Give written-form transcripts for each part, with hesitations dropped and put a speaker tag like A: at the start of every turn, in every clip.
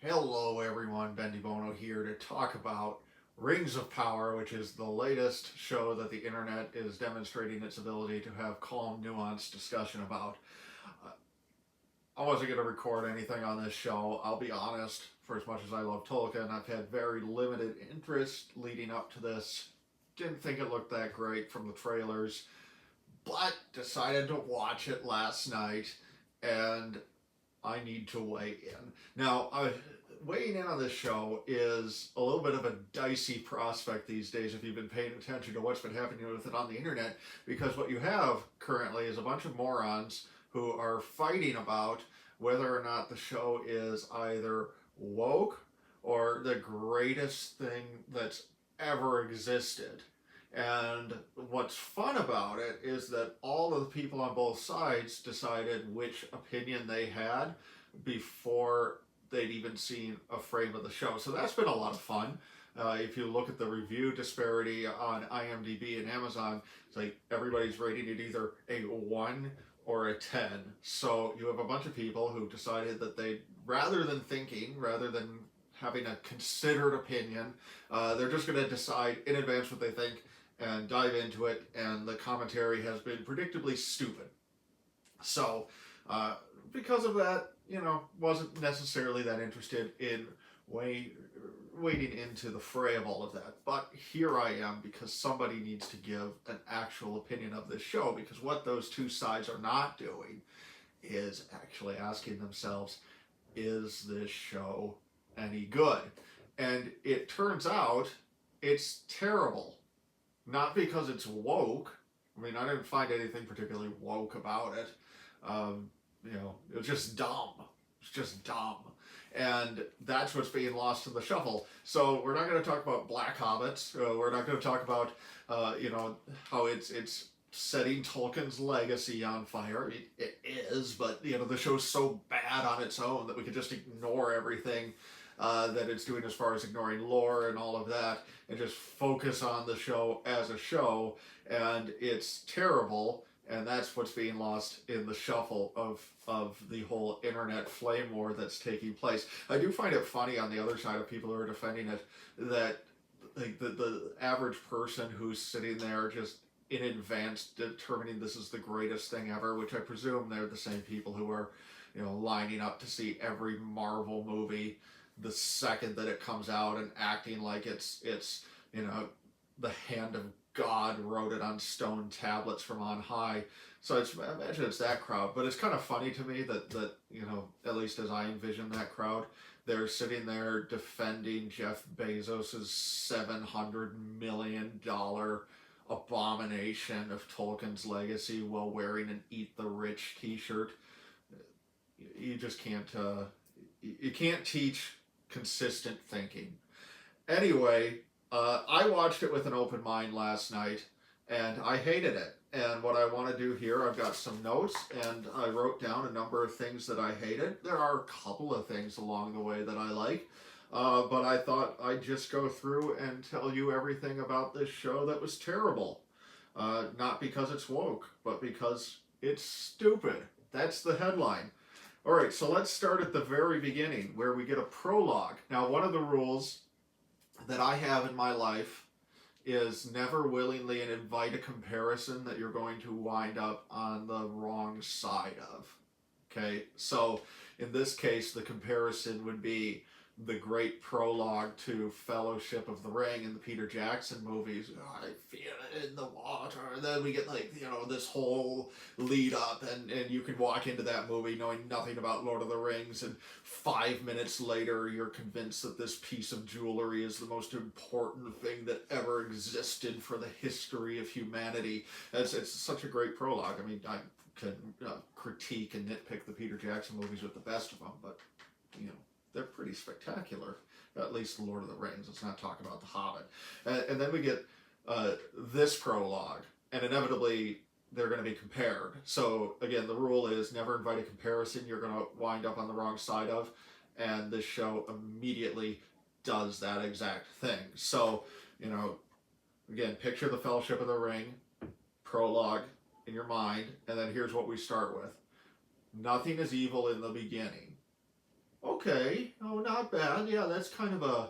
A: Hello everyone, Bendy Bono here to talk about Rings of Power, which is the latest show that the internet is demonstrating its ability to have calm, nuanced discussion about. Uh, I wasn't going to record anything on this show, I'll be honest. For as much as I love Tolkien, I've had very limited interest leading up to this. Didn't think it looked that great from the trailers, but decided to watch it last night, and I need to weigh in. Now, weighing in on this show is a little bit of a dicey prospect these days if you've been paying attention to what's been happening with it on the internet, because what you have currently is a bunch of morons who are fighting about whether or not the show is either woke or the greatest thing that's ever existed. And what's fun about it is that all of the people on both sides decided which opinion they had before they'd even seen a frame of the show. So that's been a lot of fun. If you look at the review disparity on IMDb and Amazon, it's like everybody's rating it either a 1 or a 10. So you have a bunch of people who decided that they, rather than thinking, rather than having a considered opinion, they're just going to decide in advance what they think and dive into it, and the commentary has been predictably stupid. So, because of that, wasn't necessarily that interested in wading into the fray of all of that. But here I am because somebody needs to give an actual opinion of this show, because what those two sides are not doing is actually asking themselves, is this show any good? And it turns out it's terrible. Not because it's woke. I mean, I didn't find anything particularly woke about it. It was just dumb. It's just dumb. And that's what's being lost in the shuffle. So we're not going to talk about black hobbits. We're not going to talk about, how it's setting Tolkien's legacy on fire. It is, but, the show's so bad on its own that we could just ignore everything that it's doing as far as ignoring lore and all of that, and just focus on the show as a show. And it's terrible, and that's what's being lost in the shuffle of the whole internet flame war that's taking place. I do find it funny on the other side of people who are defending it that like the average person who's sitting there just in advance determining this is the greatest thing ever, which I presume they're the same people who are lining up to see every Marvel movie the second that it comes out and acting like it's the hand of God wrote it on stone tablets from on high. So I imagine it's that crowd, but it's kind of funny to me that at least as I envision that crowd, they're sitting there defending Jeff Bezos's $700 million abomination of Tolkien's legacy while wearing an "Eat the Rich" T-shirt. You just can't. You can't teach consistent thinking. Anyway, I watched it with an open mind last night, and I hated it. And what I want to do here, I've got some notes, and I wrote down a number of things that I hated. There are a couple of things along the way that I like, but I thought I'd just go through and tell you everything about this show that was terrible. Not because it's woke, but because it's stupid. That's the headline. All right, so let's start at the very beginning where we get a prologue. Now, one of the rules that I have in my life is never willingly and invite a comparison that you're going to wind up on the wrong side of. Okay, so in this case, the comparison would be the great prologue to Fellowship of the Ring in the Peter Jackson movies. I feel it in the water. And then we get this whole lead up, and you can walk into that movie knowing nothing about Lord of the Rings, and 5 minutes later you're convinced that this piece of jewelry is the most important thing that ever existed for the history of humanity. It's such a great prologue. I mean, I can critique and nitpick the Peter Jackson movies with the best of them, but they're pretty spectacular. At least Lord of the Rings. Let's not talk about The Hobbit. And then we get this prologue, and inevitably they're going to be compared. So again, the rule is never invite a comparison you're going to wind up on the wrong side of, and this show immediately does that exact thing. So, again, picture the Fellowship of the Ring prologue in your mind, and then here's what we start with. Nothing is evil in the beginning. Okay, not not bad. Yeah, that's kind of a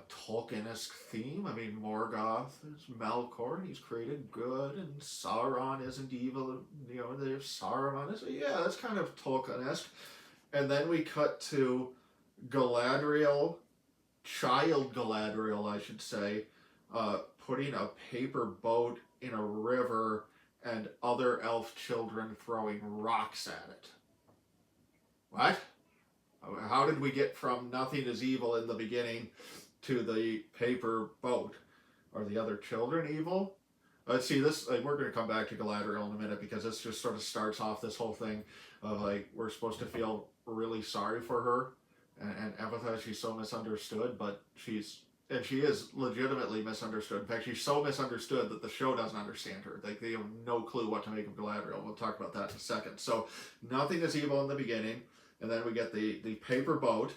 A: Tolkien-esque theme. I mean, Morgoth is Melkor, he's created good, and Sauron isn't evil. You know, there's Saruman. So yeah, that's kind of Tolkien-esque. And then we cut to Galadriel, child Galadriel, I should say, putting a paper boat in a river and other elf children throwing rocks at it. What? How did we get from nothing is evil in the beginning to the paper boat? Are the other children evil? See, this, like, we're going to come back to Galadriel in a minute, because this just sort of starts off this whole thing of, like, we're supposed to feel really sorry for her and empathize. She's so misunderstood, but she is legitimately misunderstood. In fact, she's so misunderstood that the show doesn't understand her. Like, they have no clue what to make of Galadriel. We'll talk about that in a second. So, nothing is evil in the beginning, and then we get the paper boat.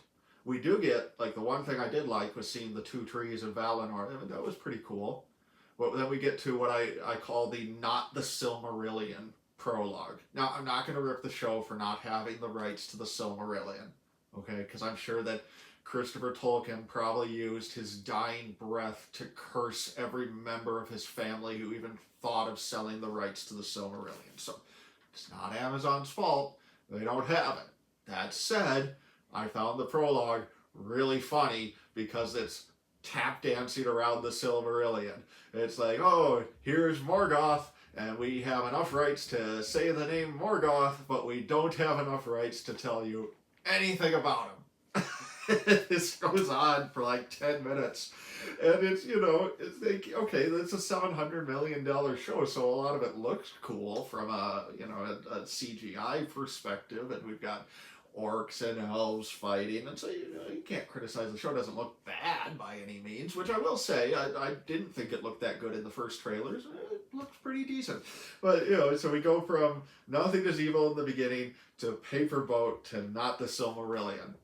A: We do get, like, the one thing I did like was seeing the two trees of Valinor. I mean, that was pretty cool. But then we get to what I call the not the Silmarillion prologue. Now, I'm not going to rip the show for not having the rights to the Silmarillion, okay? Because I'm sure that Christopher Tolkien probably used his dying breath to curse every member of his family who even thought of selling the rights to the Silmarillion. So, it's not Amazon's fault. They don't have it. That said, I found the prologue really funny because it's tap dancing around the Silmarillion. It's like, oh, here's Morgoth, and we have enough rights to say the name Morgoth, but we don't have enough rights to tell you anything about him. This goes on for like 10 minutes. And it's, you know, it's like, okay, it's a $700 million show, so a lot of it looks cool from a, you know, a CGI perspective, and we've got orcs and elves fighting, and so you can't criticize the show. It doesn't look bad by any means, which I will say, I didn't think it looked that good in the first trailers. It looked pretty decent. But, you know, so we go from nothing is evil in the beginning to paper boat to not the Silmarillion.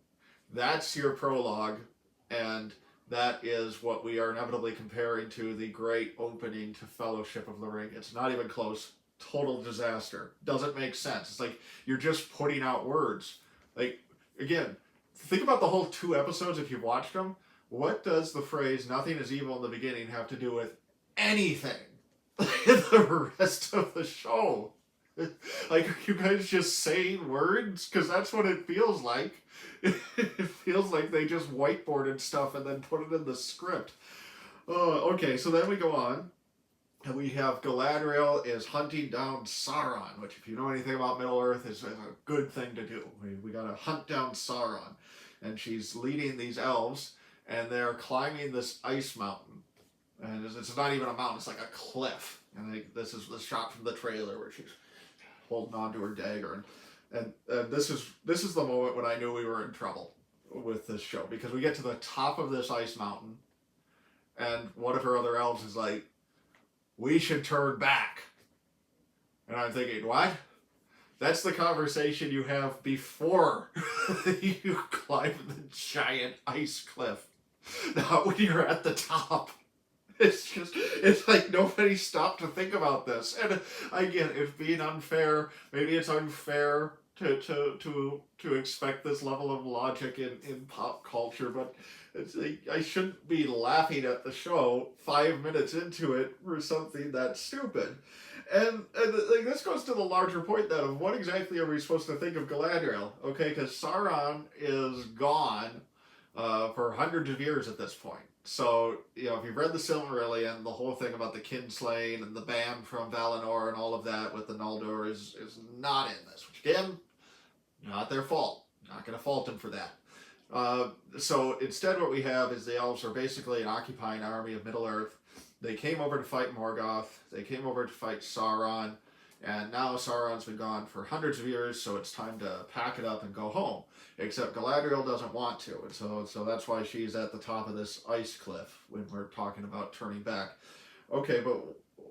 A: That's your prologue, and that is what we are inevitably comparing to the great opening to Fellowship of the Ring. It's not even close. Total disaster. Doesn't make sense. It's like you're just putting out words. Like, again, think about the whole 2 episodes if you've watched them. What does the phrase, nothing is evil in the beginning, have to do with anything in the rest of the show? Like, are you guys just saying words? Because that's what it feels like. It feels like they just whiteboarded stuff and then put it in the script. Okay, so then we go on. And we have Galadriel is hunting down Sauron, which, if you know anything about Middle-earth, is a good thing to do. We got to hunt down Sauron. And she's leading these elves, and they're climbing this ice mountain. And it's not even a mountain, it's like a cliff. And this is the shot from the trailer where she's holding on to her dagger. And this is the moment when I knew we were in trouble with this show. Because we get to the top of this ice mountain, and one of her other elves is like, we should turn back. And I'm thinking, what? That's the conversation you have before you climb the giant ice cliff. Not when you're at the top. It's like nobody stopped to think about this. And I get it, it's being unfair. Maybe it's unfair to expect this level of logic in pop culture, but it's like, I shouldn't be laughing at the show 5 minutes into it for something that stupid. And like, this goes to the larger point then of what exactly are we supposed to think of Galadriel? Okay, because Sauron is gone for hundreds of years at this point. So, you know, if you've read the Silmarillion, the whole thing about the kinslaying and the ban from Valinor and all of that with the Noldor is not in this. Which, again, not their fault. Not going to fault them for that. So instead what we have is the elves are basically an occupying army of Middle-earth. They came over to fight Morgoth. They came over to fight Sauron. And now Sauron's been gone for hundreds of years, so it's time to pack it up and go home. Except Galadriel doesn't want to, and so that's why she's at the top of this ice cliff when we're talking about turning back. Okay, but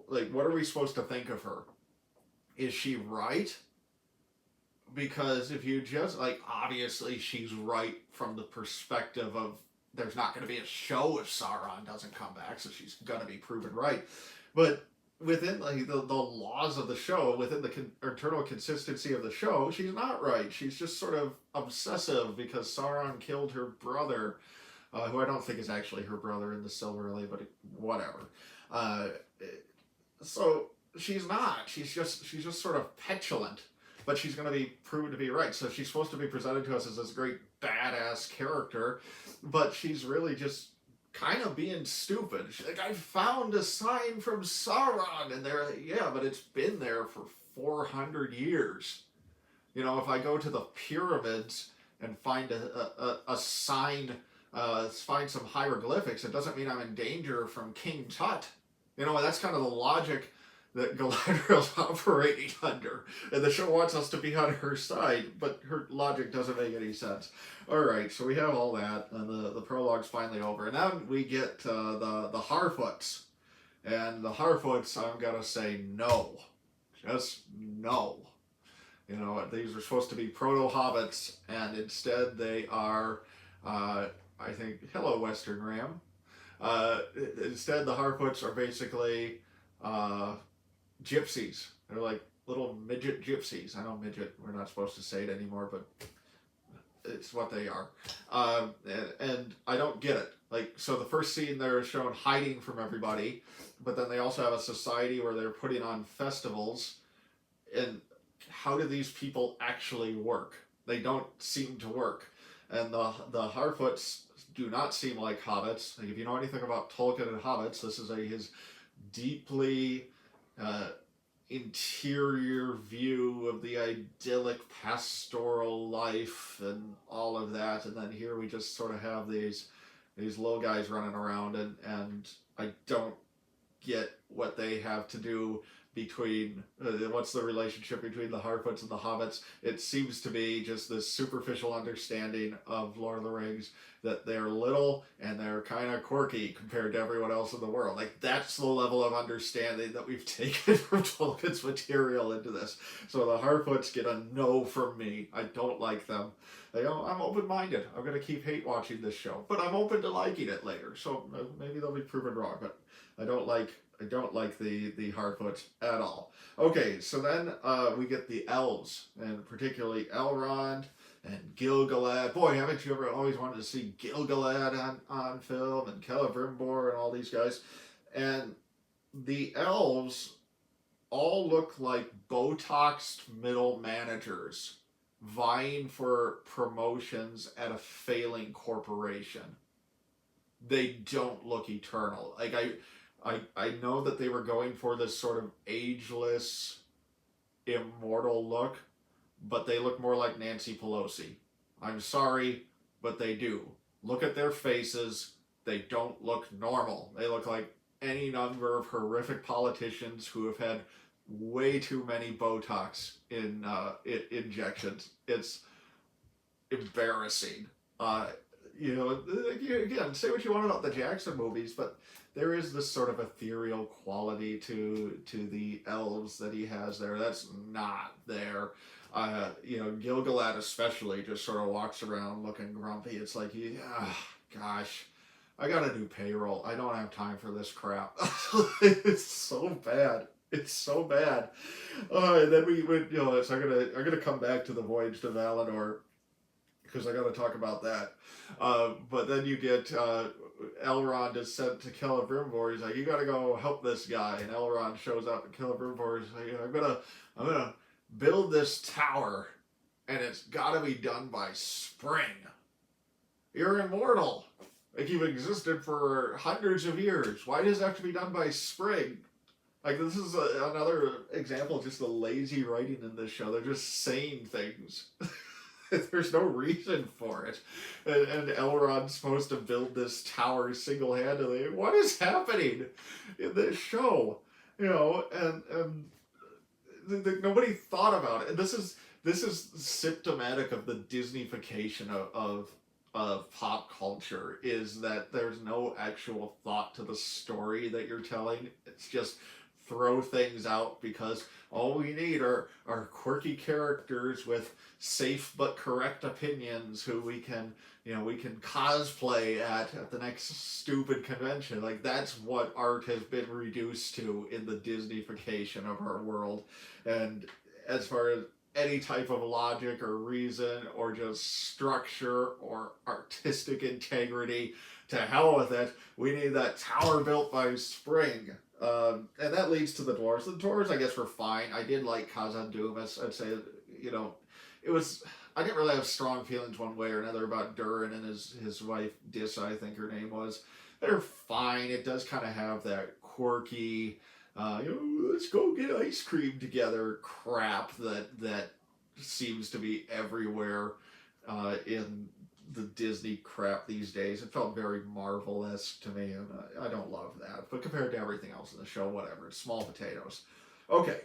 A: like, what are we supposed to think of her? Is she right? Because if you just, like, obviously she's right from the perspective of there's not going to be a show if Sauron doesn't come back, so she's going to be proven right. But within like the laws of the show, within the internal consistency of the show, she's not right. She's just sort of obsessive because Sauron killed her brother, who I don't think is actually her brother in the Silverly, but whatever. Uh, so she's not. She's just sort of petulant, but she's going to be proven to be right. So she's supposed to be presented to us as this great badass character, but she's really just kind of being stupid. She's like, I found a sign from Sauron, and they're like, yeah, but it's been there for 400 years. You know, if I go to the pyramids and find a sign, find some hieroglyphics, it doesn't mean I'm in danger from King Tut. You know, that's kind of the logic that Galadriel's operating under. And the show wants us to be on her side, but her logic doesn't make any sense. Alright, so we have all that, and the prologue's finally over. And now we get the Harfoots. And the Harfoots, I'm gonna say no. Just no. You know, these are supposed to be proto-hobbits, and instead they are, I think, hello, Western Ram. Instead, the Harfoots are basically gypsies. They're like little midget gypsies. I know midget, we're not supposed to say it anymore, but it's what they are. And I don't get it. Like, so the first scene they're shown hiding from everybody, but then they also have a society where they're putting on festivals. And how do these people actually work? They don't seem to work. And the Harfoots do not seem like hobbits. Like, if you know anything about Tolkien and hobbits, this is his deeply interior view of the idyllic pastoral life and all of that. And then here we just sort of have these little guys running around, and I don't get what they have to do between, what's the relationship between the Harfoots and the Hobbits. It seems to be just this superficial understanding of Lord of the Rings, that they're little and they're kind of quirky compared to everyone else in the world. Like, that's the level of understanding that we've taken from Tolkien's material into this. So the Harfoots get a no from me. I don't like them. I'm open-minded. I'm going to keep hate-watching this show, but I'm open to liking it later. So maybe they'll be proven wrong, but I don't like the Harfoots at all. Okay, so then we get the elves, and particularly Elrond and Gil-galad. Boy, haven't you ever always wanted to see Gil-galad on film, and Celebrimbor and all these guys. And the elves all look like Botoxed middle managers vying for promotions at a failing corporation. They don't look eternal. Like, I know that they were going for this sort of ageless, immortal look, but they look more like Nancy Pelosi. I'm sorry, but they do. Look at their faces. They don't look normal. They look like any number of horrific politicians who have had way too many Botox injections. It's embarrassing. You know, again, say what you want about the Jackson movies, but there is this sort of ethereal quality to the elves that he has there. That's not there. You know, Gil-galad especially just sort of walks around looking grumpy. It's like, gosh, I gotta do payroll. I don't have time for this crap. It's so bad. It's so bad. And then we would, you know, so I'm gonna come back to the Voyage to Valinor, because I got to talk about that. But then you get Elrond is sent to Celebrimbor. He's like, you got to go help this guy. And Elrond shows up, and Celebrimbor is like, I'm gonna build this tower, and it's got to be done by spring. You're immortal. Like, you've existed for hundreds of years. Why does it have to be done by spring? Like, this is another example of just the lazy writing in this show. They're just saying things. There's no reason for it. And Elrond's supposed to build this tower single-handedly. What is happening in this show? You know, and nobody thought about it. And this is symptomatic of the Disneyfication of pop culture, is that there's no actual thought to the story that you're telling. It's just throw things out because all we need are quirky characters with safe but correct opinions who we can cosplay at the next stupid convention. Like, that's what art has been reduced to in the Disneyfication of our world. And as far as any type of logic or reason or just structure or artistic integrity, to hell with it. We need that tower built by Spring. And that leads to the dwarves. The dwarves, I guess, were fine. I did like Khazad-dûm. I'd say, it was... I didn't really have strong feelings one way or another about Durin and his wife, Dissa, I think her name was. They're fine. It does kind of have that quirky, let's go get ice cream together crap that seems to be everywhere in the Disney crap these days. It felt very Marvel-esque to me, and I don't love that. But compared to everything else in the show, whatever. It's small potatoes. Okay,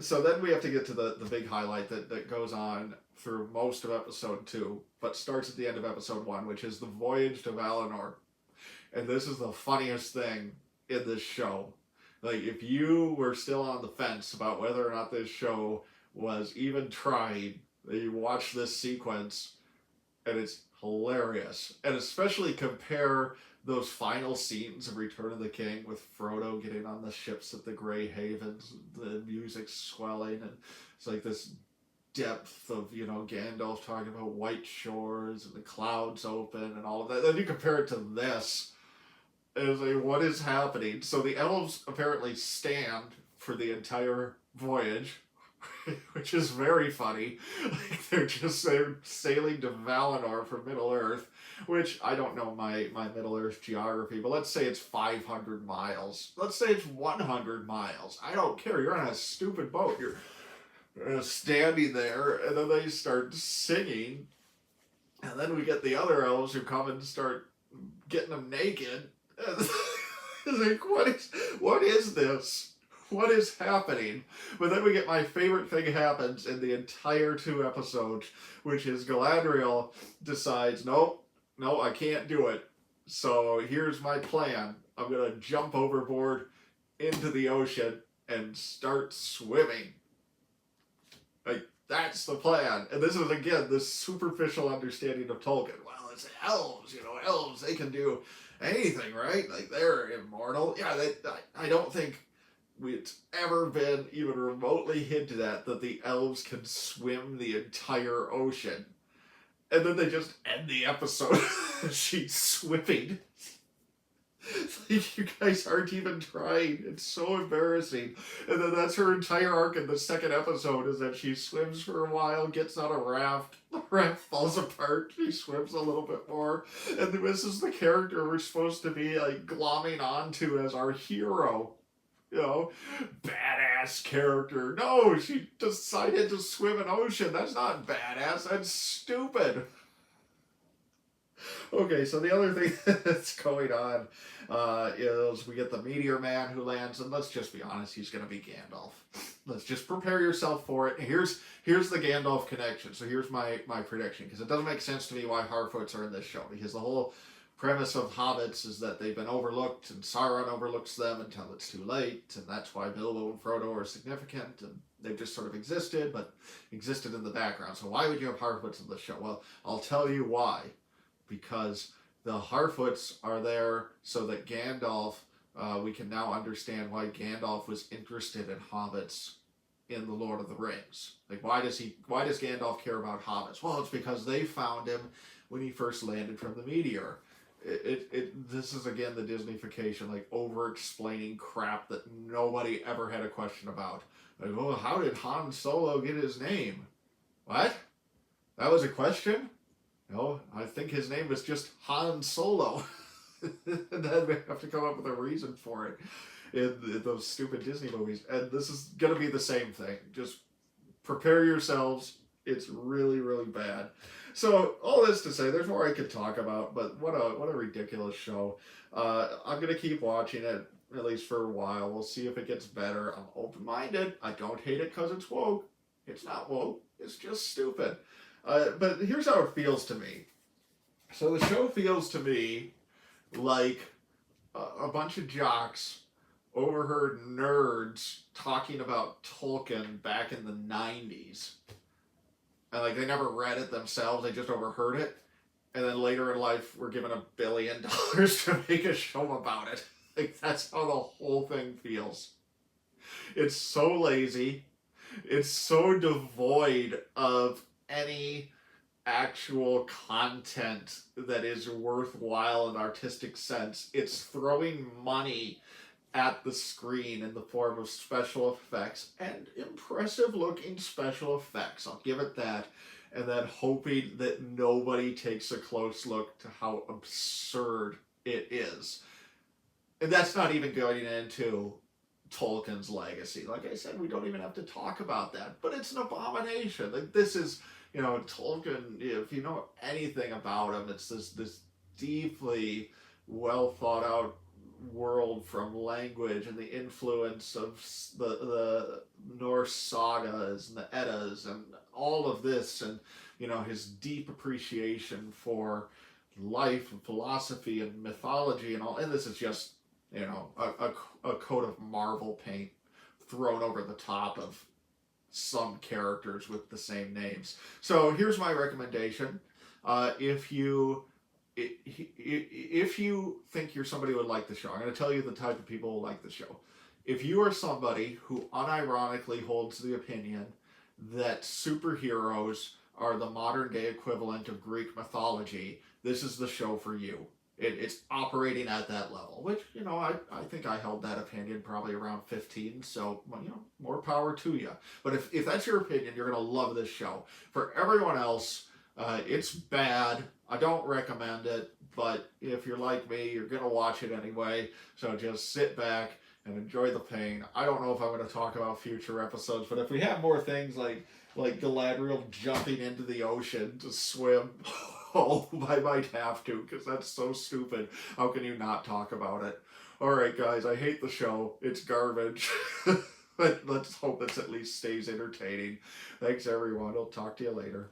A: so then we have to get to the big highlight that goes on through most of episode 2, but starts at the end of episode 1, which is the Voyage to Valinor. And this is the funniest thing in this show. Like, if you were still on the fence about whether or not this show was even trying, you watch this sequence, and it's hilarious. And especially compare those final scenes of Return of the King with Frodo getting on the ships at the Grey Havens, the music swelling, and it's like this depth of, Gandalf talking about white shores and the clouds open and all of that. Then you compare it to this, and it's like, what is happening? So the elves apparently stand for the entire voyage, which is very funny. Like, they're sailing to Valinor from Middle-earth, which I don't know my Middle-earth geography, but let's say it's 500 miles. Let's say it's 100 miles. I don't care. You're on a stupid boat. You're standing there, and then they start singing, and then we get the other elves who come and start getting them naked. It's like, what is this? What is happening? But then we get my favorite thing happens in the entire 2 episodes, which is Galadriel decides, no, I can't do it. So here's my plan. I'm going to jump overboard into the ocean and start swimming. Like, that's the plan. And this is, again, this superficial understanding of Tolkien. Well, it's elves, elves, they can do anything, right? Like, they're immortal. Yeah, I don't think it's ever been even remotely hinted at that the elves can swim the entire ocean. And then they just end the episode. She's swimming. Like, you guys aren't even trying. It's so embarrassing. And then that's her entire arc in the 2nd episode, is that she swims for a while, gets on a raft, the raft falls apart, she swims a little bit more, and this is the character we're supposed to be, like, glomming onto as our hero. Badass character. No, she decided to swim an ocean. That's not badass. That's stupid. Okay, so the other thing that's going on is we get the Meteor Man who lands, and let's just be honest, he's going to be Gandalf. Let's just prepare yourself for it. Here's the Gandalf connection. So here's my prediction, because it doesn't make sense to me why Harfoots are in this show, because the whole premise of hobbits is that they've been overlooked, and Sauron overlooks them until it's too late, and that's why Bilbo and Frodo are significant, and they've just sort of existed, but existed in the background. So why would you have Harfoots in the show? Well, I'll tell you why. Because the Harfoots are there so that Gandalf, we can now understand why Gandalf was interested in hobbits in The Lord of the Rings. Like, why does Gandalf care about hobbits? Well, it's because they found him when he first landed from the meteor. This is, again, the Disneyfication, like, over-explaining crap that nobody ever had a question about. Like, oh, how did Han Solo get his name? What? That was a question? No, I think his name is just Han Solo. And then we have to come up with a reason for it in those stupid Disney movies. And this is going to be the same thing. Just prepare yourselves. It's really, really bad. So all this to say, there's more I could talk about, but what a ridiculous show. I'm going to keep watching it, at least for a while. We'll see if it gets better. I'm open-minded. I don't hate it because it's woke. It's not woke. It's just stupid. But here's how it feels to me. So the show feels to me like a bunch of jocks overheard nerds talking about Tolkien back in the 90s. And like they never read it themselves, they just overheard it. And then later in life, we're given $1 billion to make a show about it. Like that's how the whole thing feels. It's so lazy. It's so devoid of any actual content that is worthwhile in artistic sense. It's throwing money at the screen in the form of special effects and impressive looking special effects. I'll give it that. And then hoping that nobody takes a close look to how absurd it is. And that's not even going into Tolkien's legacy. Like I said, we don't even have to talk about that. But it's an abomination. Like this is, Tolkien, if you know anything about him, it's this deeply well thought out world from language and the influence of the Norse sagas and the Eddas and all of this, and his deep appreciation for life and philosophy and mythology and all. And this is just a coat of marble paint thrown over the top of some characters with the same names. So here's my recommendation. If you think you're somebody who would like the show, I'm going to tell you the type of people who like the show. If you are somebody who unironically holds the opinion that superheroes are the modern day equivalent of Greek mythology, this is the show for you. It's operating at that level, which, I think I held that opinion probably around 15, so, more power to you. But if that's your opinion, you're going to love this show. For everyone else, it's bad. I don't recommend it, but if you're like me, you're going to watch it anyway, so just sit back and enjoy the pain. I don't know if I'm going to talk about future episodes, but if we have more things like Galadriel jumping into the ocean to swim, oh, I might have to, because that's so stupid. How can you not talk about it? Alright guys, I hate the show. It's garbage. But let's hope this at least stays entertaining. Thanks everyone. I'll talk to you later.